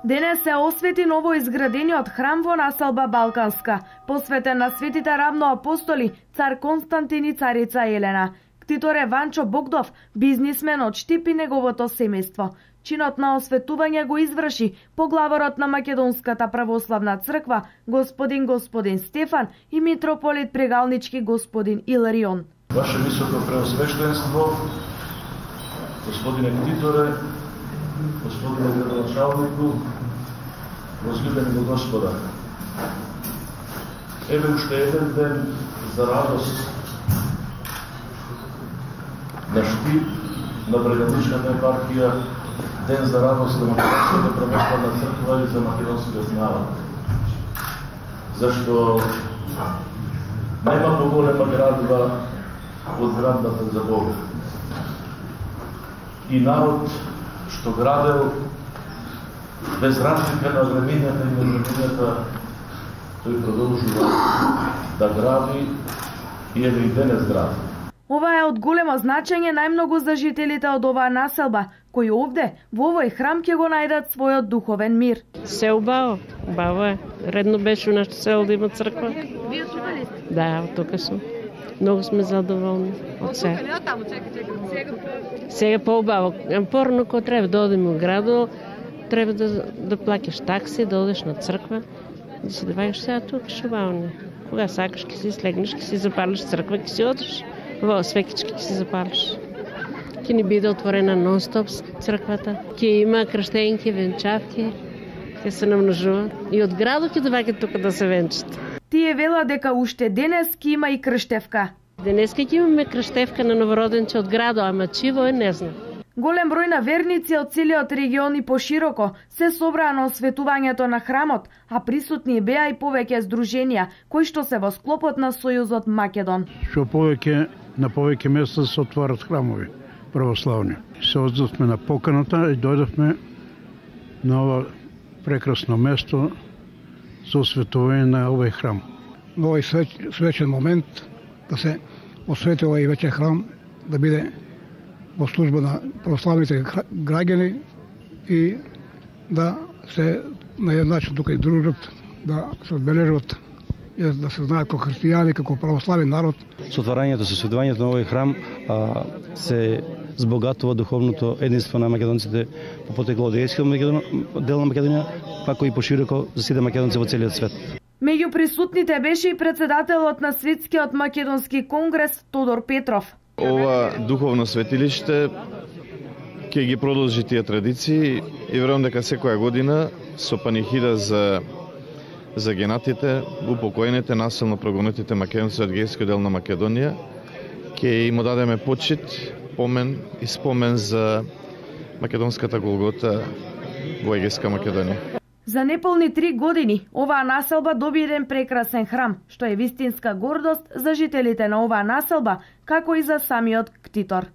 Денес се освети новоизградениот храм во населба Балканска, посветен на светите равноапостоли, цар Константин и царица Елена. Ктиторе Ванчо Богдов, бизнисмен од Штип и неговото семејство. Чинот на осветување го изврши поглаворот на Македонската православна црква, господин Стефан и митрополит Прегалнички господин Иларион. Ваше високо преосвещенство, господине Ктиторе, господине градоначалнику, возлюбени го Господа. Еве уште еден ден за радост на Штип, на Прегалничката епархија, ден за радост на Македонската православна црква и за македонскиот народ. Зашто нема поголема градива од градната за Бога. И народ што градел без разлика на времењата и невремењата, тој продолжува да гради и еве и денес гради. Ова е од големо значење најмногу за жителите од оваа населба, кои овде, во овој храм, ќе го најдат својот духовен мир. Се убаво, убаво е. Редно беше у нашето село да има црква. Вие тука ли сте? Да, од тука сум. Многу сме задоволни од се. Сега по-убаво. Порано кога треба да одим у градо, треба да плакаш такси, да одеш на црква, да си даваеш сега тука шубавни. Кога сакаш, ке си слегнеш, ке си запалиш црква, ке си одеш. Во свекички ке си запалиш. Ке ни биде отворена нон-стоп црквата. Ке има крштенки, венчавки, ке се намножува. И од градо ке доваѓаат тука да се венчат. Тие вела дека уште денес ке има и крштевка. Денеска ќе имаме крштевка на новороденче од градо, ама чиво е не знам. Голем број на верници од целиот регион и пошироко се собраа на осветувањето на храмот, а присутни беа и повеќе здруженија кои што се во склопот на Сојузот Македон. На повеќе места се отварат храмови православни. Се одзовме на поканата и дојдовме на ова прекрасно место за осветување на овој храм. Во овој свечен момент да се освети овој вече храм, да биде во служба на православните граѓани и да се на еден начин тука и дружат, да се одбележат, да се знаат како христијани, како православен народ. Со отварањето, со осветувањето на овој храм се збогатува духовното единство на македонците по потекло од Егејскиот дел на Македонија, како и пошироко за сите македонци во целиот свет. Меѓу присутните беше и председателот на Светскиот македонски конгрес Тодор Петров. Ова духовно светилиште ќе ги продолжи тие традиции и верувам дека секоја година со панихида за генатите, упокоените, насилно прогонетите македонци од Егејскиот дел на Македонија, ќе им одадеме почит, помен и спомен за македонската голгота во Егејска Македонија. За неполни 3 години оваа населба доби еден прекрасен храм, што е вистинска гордост за жителите на оваа населба, како и за самиот Ктитор.